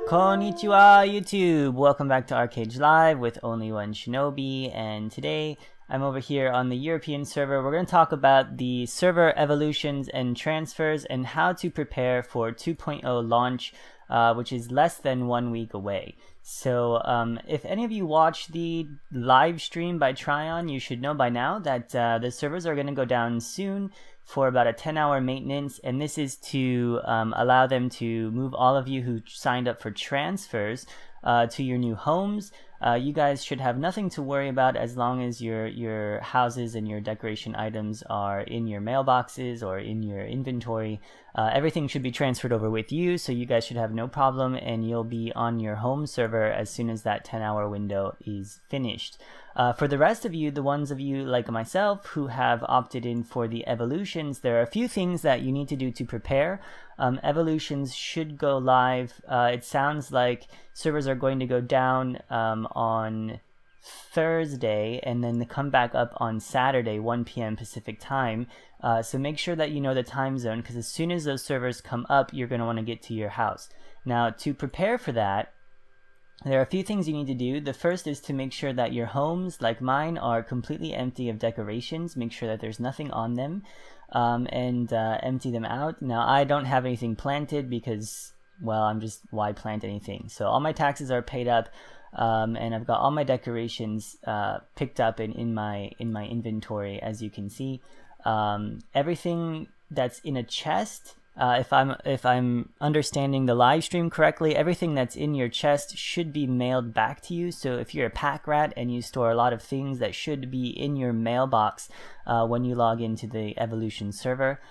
Konnichiwa YouTube! Welcome back to Archeage Live with OnlyOneShinobi, and today I'm over here on the European server. We're going to talk about the server evolutions and transfers and how to prepare for 2.0 launch, which is less than 1 week away. So if any of you watched the live stream by Tryon, you should know by now that the servers are going to go down soon for about a 10-hour maintenance, and this is to allow them to move all of you who signed up for transfers to your new homes. You guys should have nothing to worry about as long as your houses and your decoration items are in your mailboxes or in your inventory. Everything should be transferred over with you, so you guys should have no problem, and you'll be on your home server as soon as that 10-hour window is finished. For the rest of you, the ones of you like myself who have opted in for the evolutions, there are a few things that you need to do to prepare. Evolutions should go live. It sounds like servers are going to go down on Thursday and then they come back up on Saturday, 1 p.m. Pacific time. So make sure that you know the time zone, because as soon as those servers come up, you're going to want to get to your house. Now, to prepare for that, there are a few things you need to do. The first is to make sure that your homes, like mine, are completely empty of decorations. Make sure that there's nothing on them, and empty them out. Now, I don't have anything planted because, well, why plant anything? So all my taxes are paid up, and I've got all my decorations picked up in my inventory, as you can see. Everything that's in a chest, if I'm understanding the live stream correctly, everything that's in your chest should be mailed back to you. So if you're a pack rat and you store a lot of things, that should be in your mailbox when you log into the Evolution server.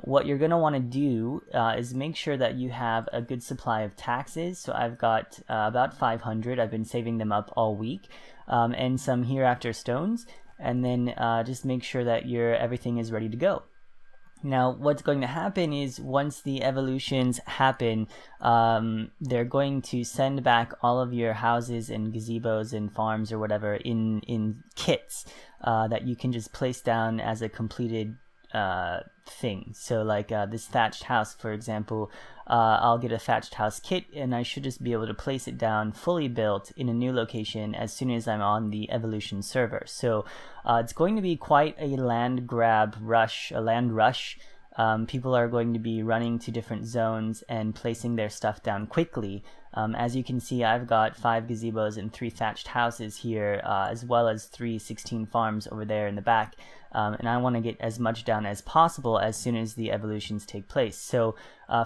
What you're going to want to do is make sure that you have a good supply of taxes. So I've got about 500. I've been saving them up all week, and some hereafter stones. And then just make sure that everything is ready to go. Now, what's going to happen is once the evolutions happen, they're going to send back all of your houses and gazebos and farms or whatever in kits that you can just place down as a completed thing. So like this thatched house, for example, I'll get a thatched house kit and I should just be able to place it down fully built in a new location as soon as I'm on the Evolution server. So it's going to be quite a land rush. People are going to be running to different zones and placing their stuff down quickly. As you can see, I've got 5 gazebos and 3 thatched houses here, as well as 3 16 farms over there in the back. And I want to get as much down as possible as soon as the evolutions take place. So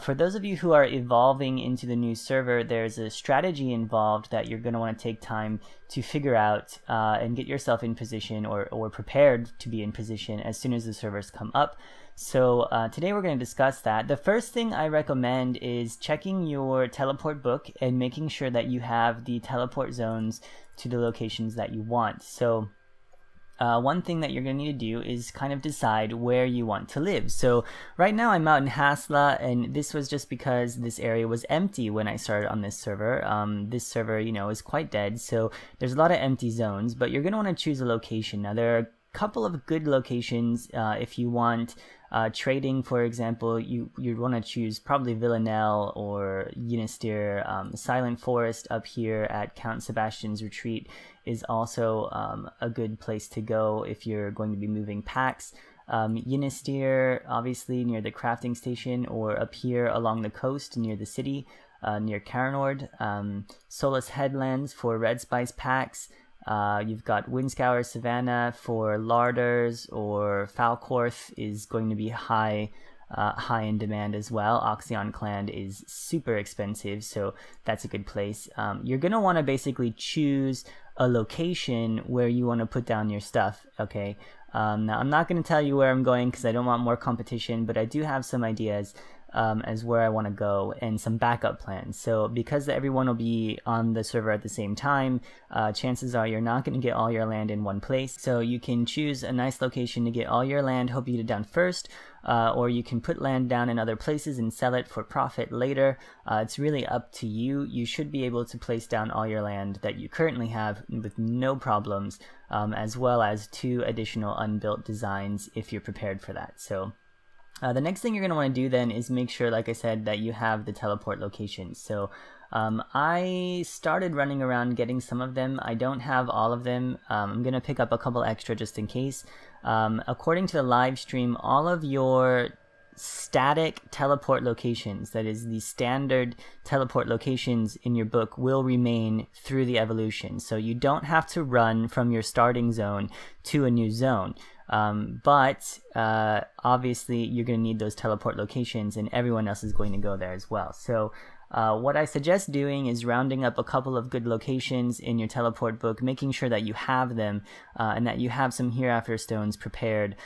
for those of you who are evolving into the new server, there's a strategy involved that you're going to want to take time to figure out and get yourself in position or prepared to be in position as soon as the servers come up. So today we're going to discuss that. The first thing I recommend is checking your teleport book and making sure that you have the teleport zones to the locations that you want. So one thing that you're going to need to do is kind of decide where you want to live. So right now I'm out in Hasla, and this was just because this area was empty when I started on this server. This server, you know, is quite dead, so there's a lot of empty zones, but you're going to want to choose a location. Now there are a couple of good locations if you want trading, for example. You'd want to choose probably Villanelle or Yenistir. Silent Forest up here at Count Sebastian's Retreat is also a good place to go if you're going to be moving packs. Yenistir, obviously near the crafting station, or up here along the coast near the city, near Caranord. Solus Headlands for red spice packs. You've got Windscour Savannah for larders, or Falcorth is going to be high in demand as well. Oxyon Clan is super expensive, so that's a good place. You're going to want to basically choose a location where you want to put down your stuff, okay? Now, I'm not going to tell you where I'm going because I don't want more competition, but I do have some ideas as where I want to go and some backup plans. So because everyone will be on the server at the same time, chances are you're not going to get all your land in one place. So you can choose a nice location to get all your land, hope you get it down first, or you can put land down in other places and sell it for profit later. It's really up to you. You should be able to place down all your land that you currently have with no problems, as well as 2 additional unbuilt designs if you're prepared for that. So The next thing you're going to want to do then is make sure, like I said, that you have the teleport locations. So I started running around getting some of them. I don't have all of them. I'm going to pick up a couple extra just in case. According to the live stream, all of your static teleport locations, that is the standard teleport locations in your book, will remain through the evolution. So you don't have to run from your starting zone to a new zone. But obviously you're going to need those teleport locations, and everyone else is going to go there as well. So what I suggest doing is rounding up a couple of good locations in your teleport book, making sure that you have them and that you have some hereafter stones prepared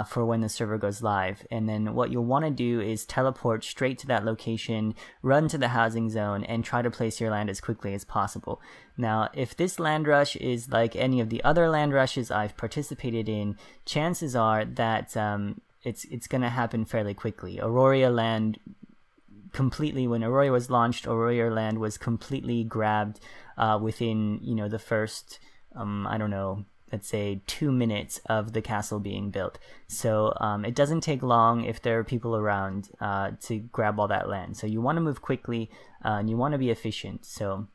for when the server goes live. And then what you'll want to do is teleport straight to that location, run to the housing zone, and try to place your land as quickly as possible. Now, if this land rush is like any of the other land rushes I've participated in, chances are that it's going to happen fairly quickly. Aurora land completely, when Aurora was launched, Aurora land was completely grabbed within, you know, the first, I don't know, let's say 2 minutes of the castle being built. So it doesn't take long if there are people around to grab all that land. So you want to move quickly and you want to be efficient. So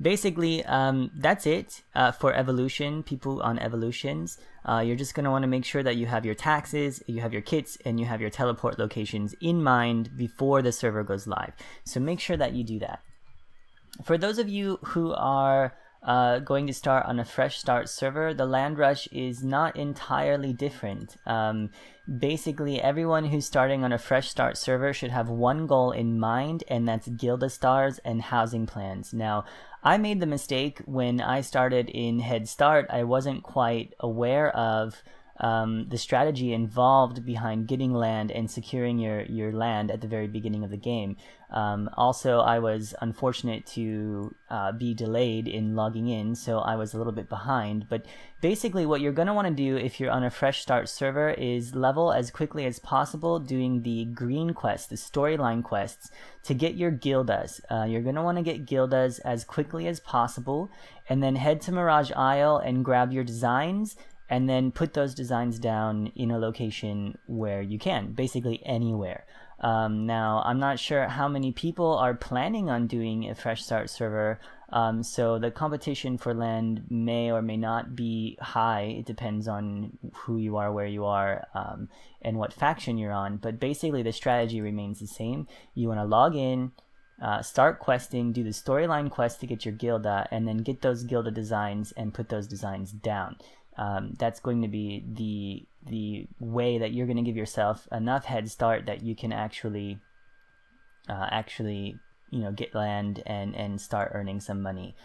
basically, that's it for evolution, people on evolutions. You're just going to want to make sure that you have your taxes, you have your kits, and you have your teleport locations in mind before the server goes live. So make sure that you do that. For those of you who are going to start on a fresh start server, the land rush is not entirely different. Basically, everyone who's starting on a fresh start server should have one goal in mind, and that's Gilda stars and housing plans. Now, I made the mistake when I started in Head Start. I wasn't quite aware of the strategy involved behind getting land and securing your land at the very beginning of the game. Also, I was unfortunate to be delayed in logging in, so I was a little bit behind. But basically what you're going to want to do if you're on a fresh start server is level as quickly as possible doing the green quests, the storyline quests, to get your gildas. You're going to want to get gildas as quickly as possible, and then head to Mirage Isle and grab your designs, and then put those designs down in a location where you can, basically anywhere. Now, I'm not sure how many people are planning on doing a fresh start server, so the competition for land may or may not be high. It depends on who you are, where you are, and what faction you're on, but basically the strategy remains the same. You want to log in, start questing, do the storyline quest to get your gilda, and then get those gilda designs and put those designs down. That's going to be the way that you're going to give yourself enough head start that you can actually you know, get land and start earning some money.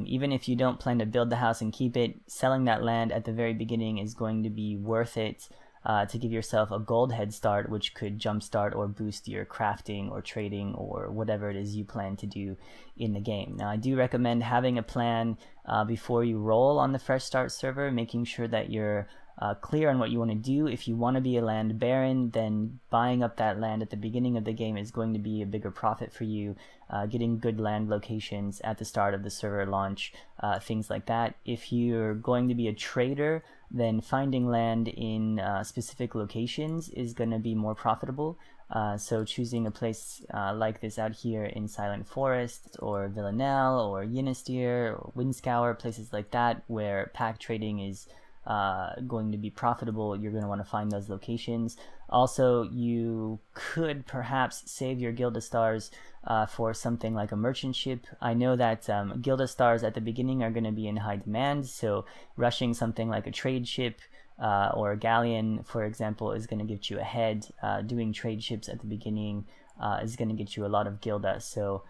Even if you don't plan to build the house and keep it, selling that land at the very beginning is going to be worth it to give yourself a gold head start, which could jumpstart or boost your crafting or trading or whatever it is you plan to do in the game. Now, I do recommend having a plan before you roll on the fresh start server, making sure that you're clear on what you want to do. If you want to be a land baron, then buying up that land at the beginning of the game is going to be a bigger profit for you. Getting good land locations at the start of the server launch, things like that. If you're going to be a trader, then finding land in specific locations is going to be more profitable. So choosing a place like this out here in Silent Forest or Villanelle or Yinastir or Windscour, places like that where pack trading is going to be profitable, you're going to want to find those locations. Also, you could perhaps save your Gilda stars for something like a merchant ship. I know that Gilda stars at the beginning are going to be in high demand, so rushing something like a trade ship or a galleon, for example, is going to get you ahead. Doing trade ships at the beginning is going to get you a lot of Gilda, so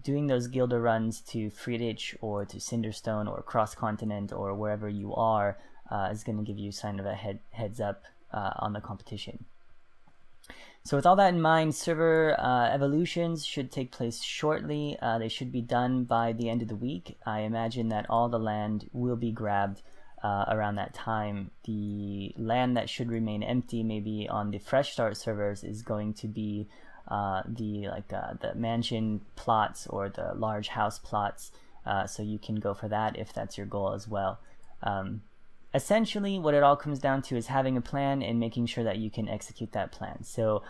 doing those Gilda runs to Friedrich or to Cinderstone or Cross Continent or wherever you are is going to give you kind of a heads up on the competition. So with all that in mind, server evolutions should take place shortly. They should be done by the end of the week. I imagine that all the land will be grabbed around that time. The land that should remain empty maybe on the fresh start servers is going to be the mansion plots or the large house plots, so you can go for that if that's your goal as well. Essentially, what it all comes down to is having a plan and making sure that you can execute that plan. So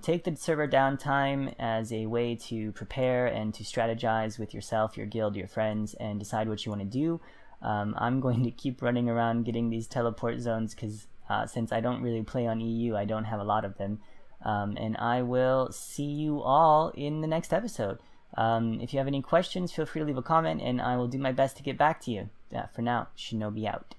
Take the server downtime as a way to prepare and to strategize with yourself, your guild, your friends, and decide what you want to do. I'm going to keep running around getting these teleport zones because since I don't really play on EU, I don't have a lot of them. And I will see you all in the next episode. If you have any questions, feel free to leave a comment, and I will do my best to get back to you. For now, Shinobi out.